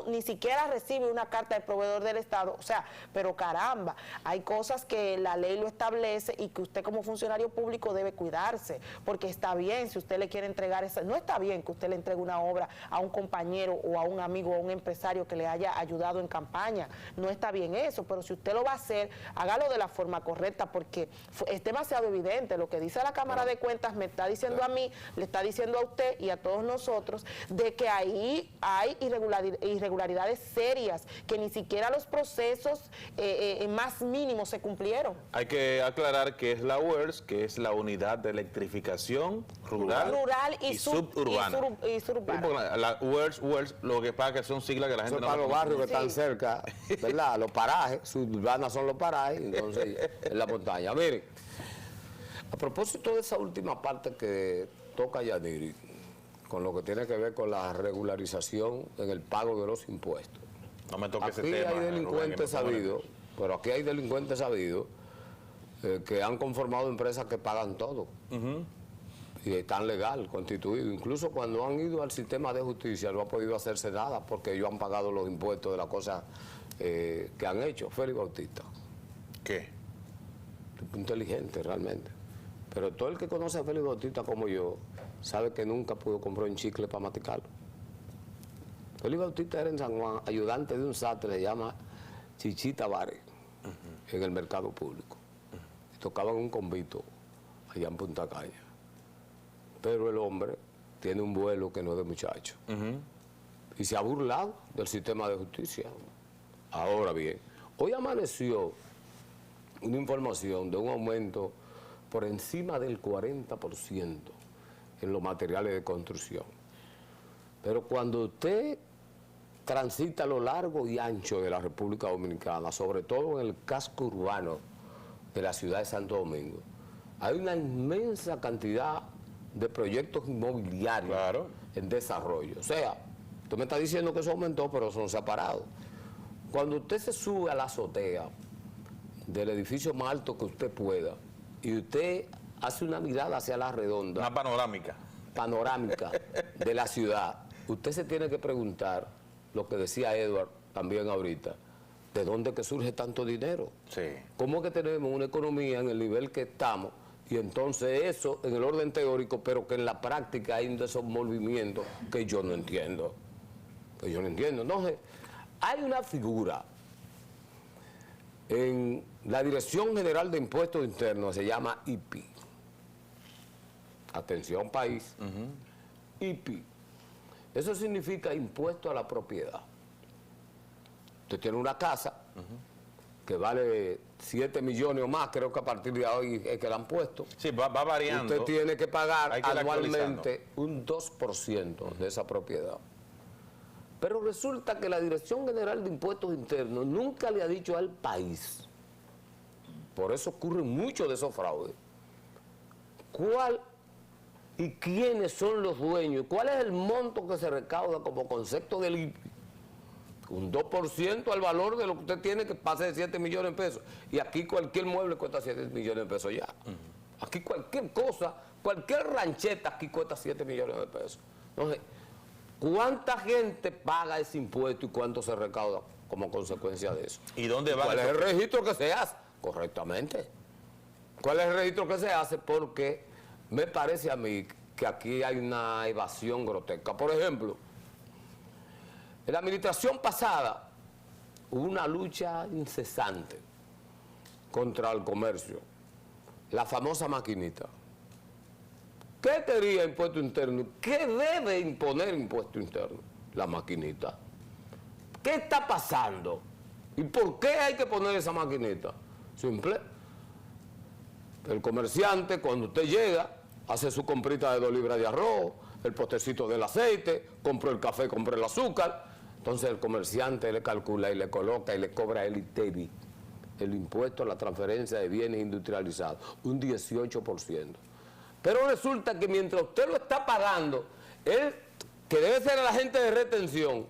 S2: ni siquiera recibe una carta del proveedor del Estado. O sea, pero caramba, hay cosas que la ley lo establece y que usted como funcionario público debe cuidarse, porque está bien si usted le quiere entregar esa, no está bien que usted le entregue una obra a un compañero o a un amigo o a un empresario que le haya ayudado en campaña, no está bien eso, pero si usted lo va a hacer, hágalo de la forma correcta, porque es demasiado evidente lo que dice ahorita la Cámara de Cuentas me está diciendo a mí, le está diciendo a usted y a todos nosotros de que ahí hay irregularidades serias, que ni siquiera los procesos más mínimos se cumplieron.
S3: Hay que aclarar que es la UERS, que es la Unidad de Electrificación Rural y Suburbana.
S2: Y suburbana.
S3: La UERS, lo que pasa es que son siglas que la gente
S1: Son
S3: no
S1: para los barrios que están
S2: Sí.
S1: cerca, ¿verdad? Los parajes, suburbanas son los parajes, entonces en la montaña. Miren, a propósito de esa última parte que toca Yaniri, con lo que tiene que ver con la regularización en el pago de los impuestos.
S3: No me toque ese
S1: Aquí
S3: tema.
S1: hay
S3: Rubén,
S1: delincuentes
S3: que me pone
S1: sabidos,
S3: nervioso.
S1: pero aquí hay delincuentes sabidos que han conformado empresas que pagan todo. Y están legal, constituidos. Incluso cuando han ido al sistema de justicia no ha podido hacerse nada porque ellos han pagado los impuestos de las cosas que han hecho. Félix Bautista,
S3: ¿Qué?
S1: tipo inteligente realmente. Pero todo el que conoce a Félix Bautista como yo sabe que nunca pudo comprar un chicle para masticarlo. Félix Bautista era en San Juan ayudante de un sastre, se llama Chichita Tavares, en el mercado público. Y tocaban un convito allá en Punta Caña. Pero el hombre tiene un vuelo que no es de muchacho. Y se ha burlado del sistema de justicia. Ahora bien, hoy amaneció una información de un aumento por encima del 40% en los materiales de construcción. Pero cuando usted transita a lo largo y ancho de la República Dominicana, sobre todo en el casco urbano de la ciudad de Santo Domingo, hay una inmensa cantidad de proyectos inmobiliarios en desarrollo. O sea, tú me estás diciendo que eso aumentó, pero eso no se ha parado. Cuando usted se sube a la azotea del edificio más alto que usted pueda y usted hace una mirada hacia la redonda,
S3: Una panorámica.
S1: de la ciudad, usted se tiene que preguntar, lo que decía Edward también ahorita, ¿de dónde que surge tanto dinero?
S3: Sí.
S1: ¿Cómo es que tenemos una economía en el nivel que estamos? Y entonces eso en el orden teórico, pero que en la práctica hay un desenvolvimiento que yo no entiendo. Entonces, hay una figura en la Dirección General de Impuestos Internos, se llama IPI. Atención país. IPI. Eso significa impuesto a la propiedad. Usted tiene una casa que vale 7 millones o más, creo que a partir de hoy es que la han puesto.
S3: Sí, va variando.
S1: Usted tiene que pagar
S3: Hay que ir
S1: anualmente un 2% de esa propiedad. Pero resulta que la Dirección General de Impuestos Internos nunca le ha dicho al país, por eso ocurren muchos de esos fraudes, cuál y quiénes son los dueños, cuál es el monto que se recauda como concepto del IPI. Un 2% al valor de lo que usted tiene, que pase de 7 millones de pesos. Y aquí cualquier mueble cuesta 7 millones de pesos ya. Aquí cualquier cosa, cualquier rancheta aquí cuesta 7 millones de pesos. Entonces, ¿cuánta gente paga ese impuesto y cuánto se recauda como consecuencia de eso?
S3: ¿Y dónde va?
S1: ¿Cuál es el registro que se hace? Correctamente. ¿Cuál es el registro que se hace? Porque me parece a mí que aquí hay una evasión grotesca. Por ejemplo, en la administración pasada hubo una lucha incesante contra el comercio, la famosa maquinita. ¿Qué quería impuesto interno? ¿Qué debe imponer impuesto interno? La maquinita. ¿Qué está pasando? ¿Y por qué hay que poner esa maquinita? Simple. El comerciante, cuando usted llega, hace su comprita de 2 libras de arroz, el potecito del aceite, compró el café, compró el azúcar. Entonces el comerciante le calcula y le coloca y le cobra el ITEBI, el impuesto a la transferencia de bienes industrializados, un 18%. Pero resulta que mientras usted lo está pagando, él, que debe ser el agente de retención,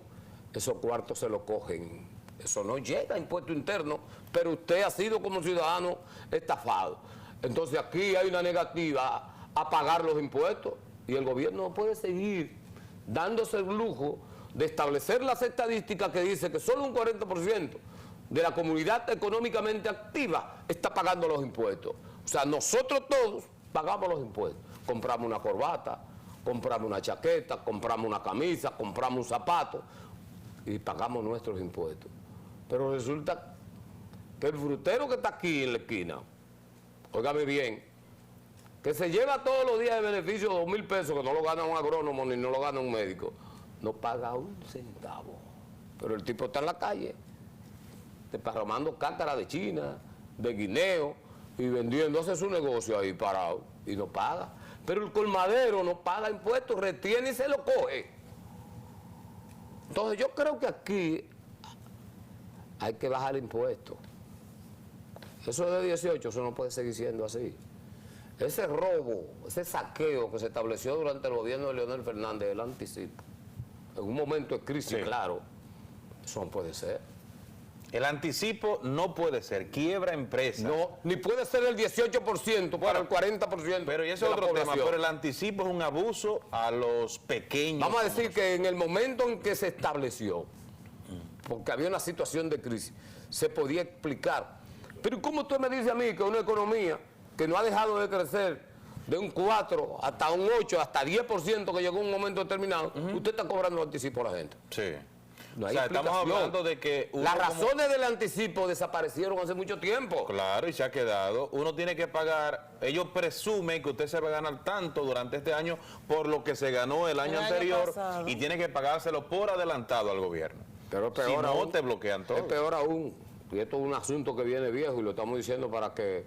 S1: esos cuartos se lo cogen. Eso no llega a impuesto interno, pero usted ha sido como ciudadano estafado. Entonces aquí hay una negativa a pagar los impuestos y el gobierno no puede seguir dándose el lujo de establecer las estadísticas que dice que solo un 40% de la comunidad económicamente activa está pagando los impuestos. O sea, nosotros todos pagamos los impuestos. Compramos una corbata, compramos una chaqueta, compramos una camisa, compramos un zapato y pagamos nuestros impuestos. Pero resulta que el frutero que está aquí en la esquina, óigame bien, que se lleva todos los días de beneficio 2.000 pesos, que no lo gana un agrónomo ni no lo gana un médico, no paga un centavo. Pero el tipo está en la calle, desparramando cáscara de China, de guineo, y vendiendo, hace su negocio ahí parado, y no paga. Pero el colmadero no paga impuestos, retiene y se lo coge. Entonces yo creo que aquí hay que bajar el impuesto. Eso de 18, eso no puede seguir siendo así. Ese robo, ese saqueo que se estableció durante el gobierno de Leonel Fernández, el anticipo, en un momento de crisis, sí, claro, eso no puede ser.
S3: El anticipo no puede ser, quiebra empresa.
S1: No, ni puede ser el 18% para el 40%.
S3: Pero y ese es otro tema, pero el anticipo es un abuso a los pequeños.
S1: Vamos a decir que en el momento en que se estableció, porque había una situación de crisis, se podía explicar. Pero ¿cómo tú me dices a mí que una economía que no ha dejado de crecer de un 4 hasta un 8, hasta 10% que llegó en un momento determinado, usted está cobrando anticipo a la gente?
S3: Sí.
S1: No
S3: o
S1: hay
S3: sea, estamos hablando de que...
S1: Las razones del anticipo desaparecieron hace mucho tiempo.
S3: Claro, y se ha quedado. Uno tiene que pagar, ellos presumen que usted se va a ganar tanto durante este año por lo que se ganó el año anterior y tiene que pagárselo por adelantado al gobierno.
S1: Pero es peor
S3: si no,
S1: aún,
S3: te bloquean todo.
S1: Es peor aún, y esto es un asunto que viene viejo y lo estamos diciendo para que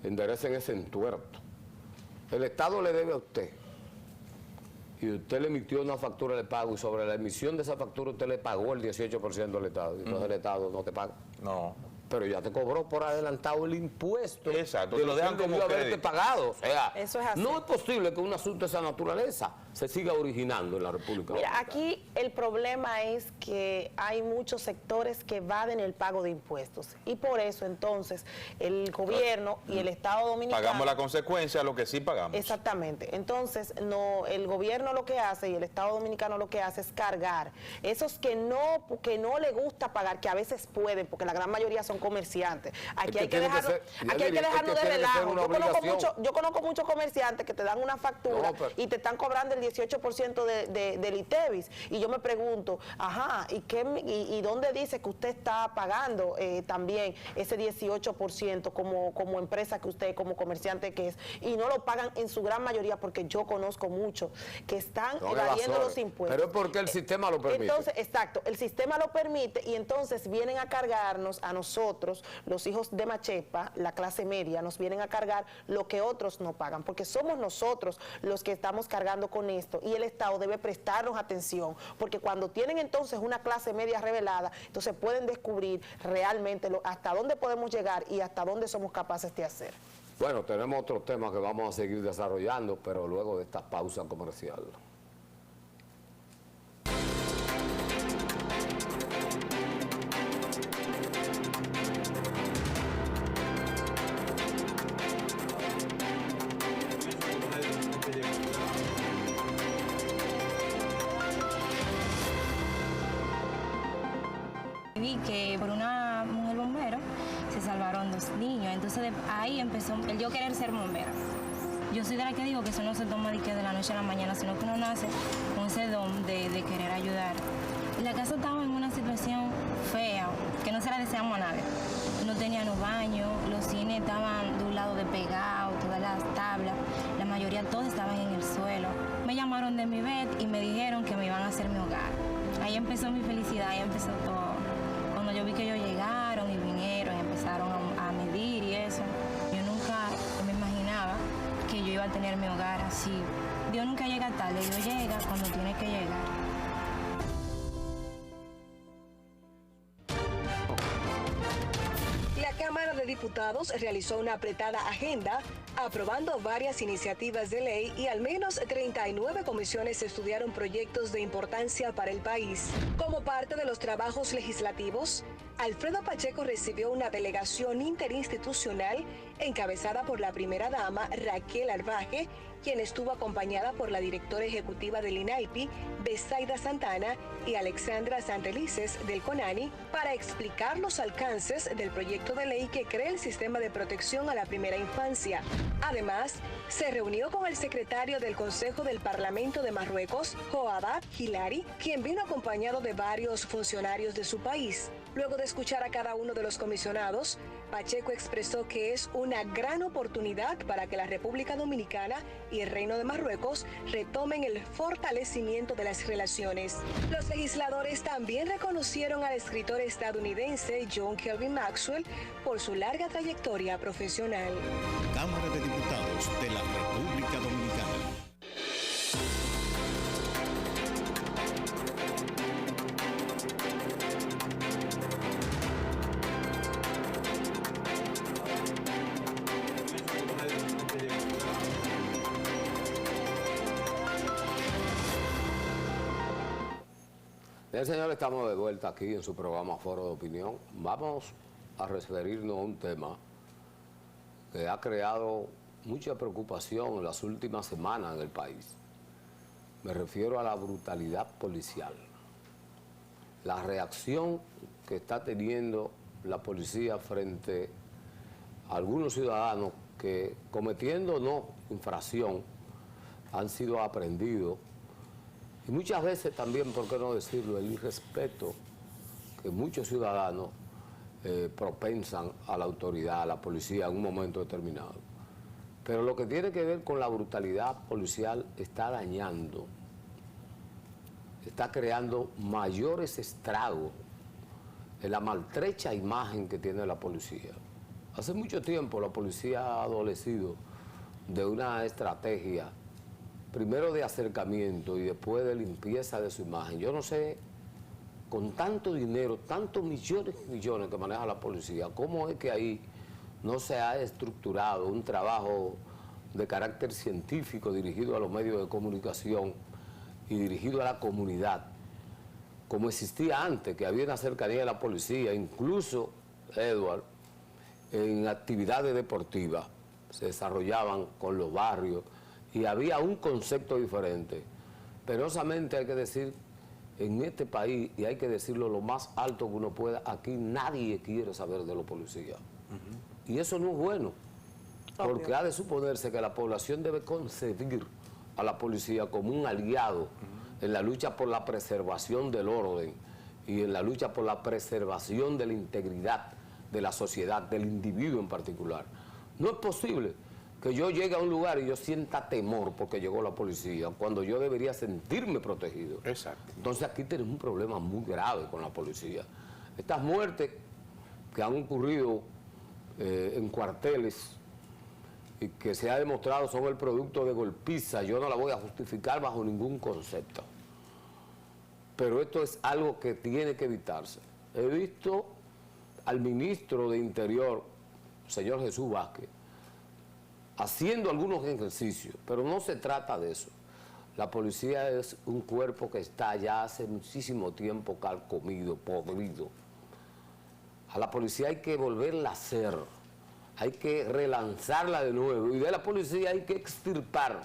S1: enderecen ese entuerto. El Estado le debe a usted. Y usted le emitió una factura de pago y sobre la emisión de esa factura usted le pagó el 18% al Estado. Entonces el Estado no te paga.
S3: No.
S1: Pero ya te cobró por adelantado el impuesto.
S3: Exacto,
S1: te lo dejan como haberte pagado. O sea,
S2: eso es así.
S1: No es posible que un asunto de esa naturaleza se siga originando en la República Dominicana.
S2: Aquí el problema es que hay muchos sectores que evaden el pago de impuestos y por eso entonces el gobierno y el Estado Dominicano...
S3: Pagamos la consecuencia de lo que sí pagamos.
S2: Exactamente. Entonces el gobierno lo que hace y el Estado Dominicano lo que hace es cargar esos que no le gusta pagar, que a veces pueden, porque la gran mayoría son comerciantes. Aquí hay que dejarlo de relajo. Yo conozco muchos comerciantes que te dan una factura y te están cobrando el 18% del ITEVIS. Y yo me pregunto, ajá, ¿y dónde dice que usted está pagando también ese 18% como empresa que usted, como comerciante que es? Y no lo pagan en su gran mayoría, porque yo conozco muchos que están evadiendo los impuestos.
S1: Pero es porque el sistema lo permite.
S2: Entonces, exacto, el sistema lo permite y entonces vienen a cargarnos a nosotros, los hijos de Machepa, la clase media, nos vienen a cargar lo que otros no pagan, porque somos nosotros los que estamos cargando con esto y el Estado debe prestarnos atención, porque cuando tienen entonces una clase media revelada, entonces pueden descubrir realmente hasta dónde podemos llegar y hasta dónde somos capaces de hacer.
S1: Bueno, tenemos otros temas que vamos a seguir desarrollando, pero luego de esta pausa comercial.
S8: Vi que por una mujer bombero se salvaron 2 niños, entonces ahí empezó el yo querer ser bombera. Yo soy de la que digo que eso no se toma de la noche a la mañana, sino que uno nace con ese don de querer ayudar. La casa estaba en una situación fea, que no se la deseamos a nadie. No tenían baño, los cines estaban de un lado despegados, todas las tablas, la mayoría todos estaban en el suelo. Me llamaron de mi bed y me dijeron que me iban a hacer mi hogar. Ahí empezó mi felicidad, ahí empezó todo. Cuando yo vi que ellos llegaron y vinieron y empezaron a medir y eso, yo nunca me imaginaba que yo iba a tener mi hogar así. Dios nunca llega tarde, Dios llega cuando tiene que llegar.
S4: La Cámara de Diputados realizó una apretada agenda, aprobando varias iniciativas de ley y al menos 39 comisiones estudiaron proyectos de importancia para el país. Como parte de los trabajos legislativos, Alfredo Pacheco recibió una delegación interinstitucional encabezada por la primera dama Raquel Arbaje, quien estuvo acompañada por la directora ejecutiva del INAIPI, Besaida Santana, y Alexandra Santelices del CONANI, para explicar los alcances del proyecto de ley que crea el sistema de protección a la primera infancia. Además, se reunió con el secretario del Consejo del Parlamento de Marruecos, Joada Hilari, quien vino acompañado de varios funcionarios de su país. Luego de escuchar a cada uno de los comisionados, Pacheco expresó que es una gran oportunidad para que la República Dominicana y el Reino de Marruecos retomen el fortalecimiento de las relaciones. Los legisladores también reconocieron al escritor estadounidense John Kelvin Maxwell por su larga trayectoria profesional.
S5: Cámara de Diputados de la República Dominicana.
S1: Bien, señores, estamos de vuelta aquí en su programa Foro de Opinión. Vamos a referirnos a un tema que ha creado mucha preocupación en las últimas semanas en el país. Me refiero a la brutalidad policial. La reacción que está teniendo la policía frente a algunos ciudadanos que, cometiendo o no infracción, han sido aprendidos. Y muchas veces también, por qué no decirlo, el irrespeto que muchos ciudadanos propensan a la autoridad, a la policía en un momento determinado. Pero lo que tiene que ver con la brutalidad policial está dañando, está creando mayores estragos en la maltrecha imagen que tiene la policía. Hace mucho tiempo la policía ha adolecido de una estrategia, primero de acercamiento y después de limpieza de su imagen. Yo no sé, con tanto dinero, tantos millones y millones que maneja la policía, ¿cómo es que ahí no se ha estructurado un trabajo de carácter científico dirigido a los medios de comunicación y dirigido a la comunidad, como existía antes, que había una cercanía de la policía, incluso, Edward, en actividades deportivas, se desarrollaban con los barrios y había un concepto diferente? Penosamente hay que decir, en este país, y hay que decirlo lo más alto que uno pueda, aquí nadie quiere saber de los policías. Y eso no es bueno, porque ha de suponerse que la población debe concebir a la policía como un aliado en la lucha por la preservación del orden y en la lucha por la preservación de la integridad de la sociedad, del individuo en particular. No es posible que yo llegue a un lugar y yo sienta temor porque llegó la policía, cuando yo debería sentirme protegido.
S3: Exacto.
S1: Entonces aquí tenemos un problema muy grave con la policía. Estas muertes que han ocurrido en cuarteles y que se ha demostrado son el producto de golpiza, yo no la voy a justificar bajo ningún concepto. Pero esto es algo que tiene que evitarse. He visto al ministro de Interior, señor Jesús Vázquez, haciendo algunos ejercicios, pero no se trata de eso. La policía es un cuerpo que está ya hace muchísimo tiempo carcomido, podrido. A la policía hay que volverla a hacer, hay que relanzarla de nuevo, y de la policía hay que extirpar,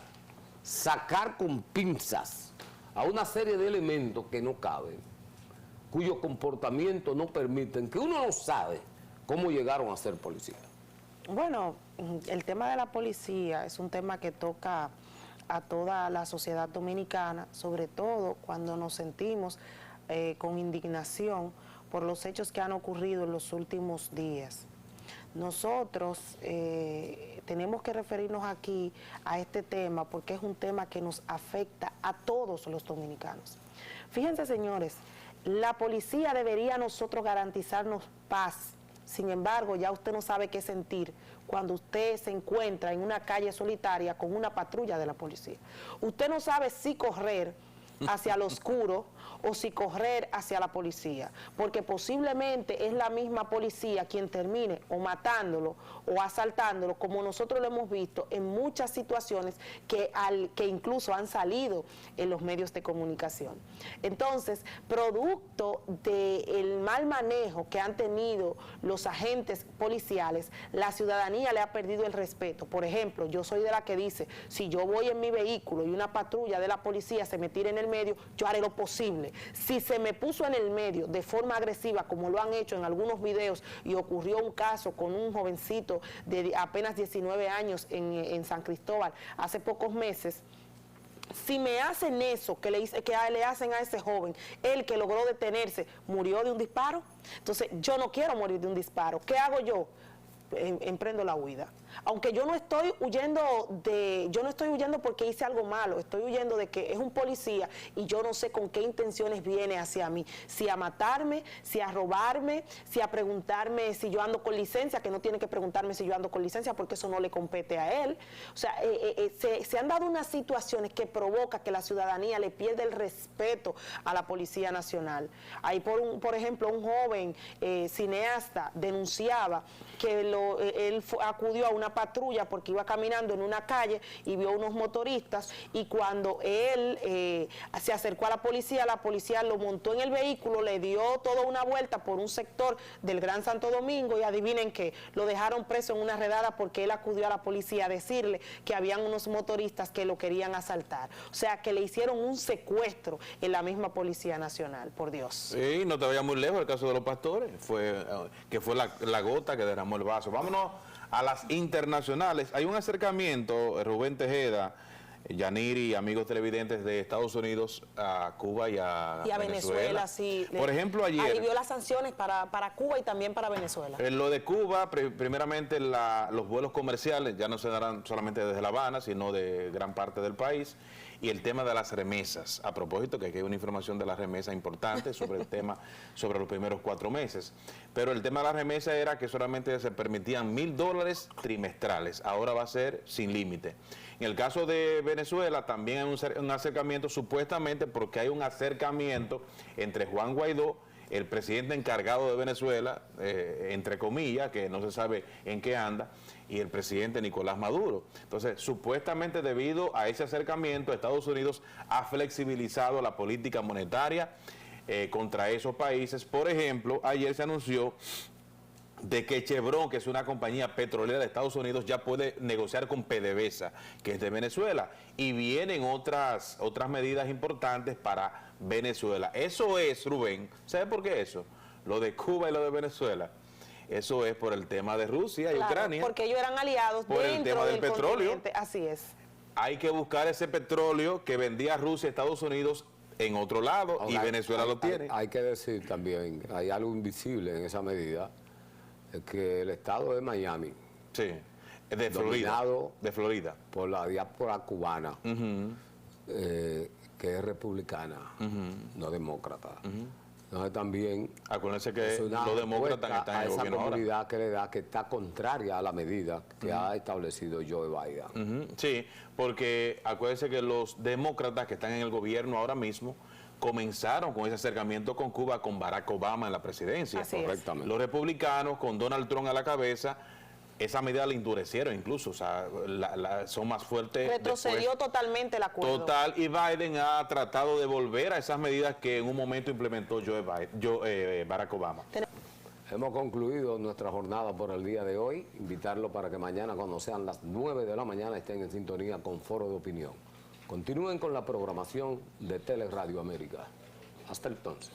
S1: sacar con pinzas a una serie de elementos que no caben, cuyo comportamiento no permiten, que uno no sabe cómo llegaron a ser policía.
S2: Bueno, el tema de la policía es un tema que toca a toda la sociedad dominicana, sobre todo cuando nos sentimos con indignación por los hechos que han ocurrido en los últimos días. Nosotros tenemos que referirnos aquí a este tema porque es un tema que nos afecta a todos los dominicanos. Fíjense, señores, la policía debería a nosotros garantizarnos paz. Sin embargo, ya usted no sabe qué sentir cuando usted se encuentra en una calle solitaria con una patrulla de la policía. Usted no sabe si correr hacia lo oscuro o si correr hacia la policía, porque posiblemente es la misma policía quien termine o matándolo o asaltándolo, como nosotros lo hemos visto en muchas situaciones que incluso han salido en los medios de comunicación. Entonces, producto del mal manejo que han tenido los agentes policiales, la ciudadanía le ha perdido el respeto. Por ejemplo, yo soy de la que dice, si yo voy en mi vehículo y una patrulla de la policía se me tira en el medio, yo haré lo posible posible. Si se me puso en el medio de forma agresiva, como lo han hecho en algunos videos, y ocurrió un caso con un jovencito de apenas 19 años en San Cristóbal hace pocos meses, si me hacen eso que le hacen a ese joven, el que logró detenerse, murió de un disparo, entonces yo no quiero morir de un disparo. ¿Qué hago yo? Emprendo la huida. Aunque yo no estoy huyendo porque hice algo malo, estoy huyendo de que es un policía y yo no sé con qué intenciones viene hacia mí, si a matarme, si a robarme, si a preguntarme si yo ando con licencia, que no tiene que preguntarme si yo ando con licencia porque eso no le compete a él. O sea, se han dado unas situaciones que provocan que la ciudadanía le pierda el respeto a la Policía Nacional. Ahí, por ejemplo, un joven cineasta denunciaba que él acudió a una patrulla porque iba caminando en una calle y vio unos motoristas, y cuando él se acercó a la policía lo montó en el vehículo, le dio toda una vuelta por un sector del Gran Santo Domingo, y adivinen qué, lo dejaron preso en una redada porque él acudió a la policía a decirle que habían unos motoristas que lo querían asaltar. O sea, que le hicieron un secuestro en la misma Policía Nacional, por Dios.
S3: Sí, no te vayas muy lejos, el caso de los pastores, que fue la gota que derramó el vaso. Vámonos a las internacionales. Hay un acercamiento, Rubén Tejeda, Yaniri, amigos televidentes de Estados Unidos, a Cuba y a Venezuela.
S2: Sí.
S3: Por ejemplo, ayer
S2: alivió las sanciones para Cuba y también para Venezuela.
S3: En lo de Cuba, primeramente los vuelos comerciales ya no se darán solamente desde La Habana, sino de gran parte del país. Y el tema de las remesas. A propósito, que aquí hay una información de las remesas importante sobre el tema, sobre los primeros 4 meses. Pero el tema de las remesas era que solamente se permitían $1,000 trimestrales. Ahora va a ser sin límite. En el caso de Venezuela también hay un acercamiento, supuestamente porque hay un acercamiento entre Juan Guaidó, el presidente encargado de Venezuela, entre comillas, que no se sabe en qué anda, y el presidente Nicolás Maduro. Entonces, supuestamente debido a ese acercamiento, Estados Unidos ha flexibilizado la política monetaria contra esos países. Por ejemplo, ayer se anunció de que Chevron, que es una compañía petrolera de Estados Unidos, ya puede negociar con PDVSA, que es de Venezuela, y vienen otras medidas importantes para Venezuela. Eso es, Rubén, ¿sabe por qué eso? Lo de Cuba y lo de Venezuela. Eso es por el tema de Rusia y Ucrania.
S2: Porque ellos eran aliados
S3: por
S2: dentro
S3: el tema del petróleo.
S2: Continente. Así es.
S3: Hay que buscar ese petróleo que vendía Rusia a Estados Unidos en otro lado. Ahora, y Venezuela lo tiene.
S1: Hay que decir también, hay algo invisible en esa medida, que el estado de Miami,
S3: sí, de Florida,
S1: por la diáspora cubana, que es republicana, no demócrata. Entonces también
S3: acuérdense que los demócratas están en el gobierno
S1: esa comunidad que le da, que está contraria a la medida que ha establecido Joe Biden.
S3: Sí, porque acuérdense que los demócratas que están en el gobierno ahora mismo comenzaron con ese acercamiento con Cuba, con Barack Obama en la presidencia.
S1: Correctamente.
S3: Los republicanos, con Donald Trump a la cabeza, esa medida la endurecieron incluso, o sea, son más fuertes.
S2: Retrocedió totalmente el acuerdo.
S3: Total, y Biden ha tratado de volver a esas medidas que en un momento implementó Barack Obama.
S1: Hemos concluido nuestra jornada por el día de hoy. Invitarlo para que mañana, cuando sean las 9 de la mañana, estén en sintonía con Foro de Opinión. Continúen con la programación de Teleradio América. Hasta entonces.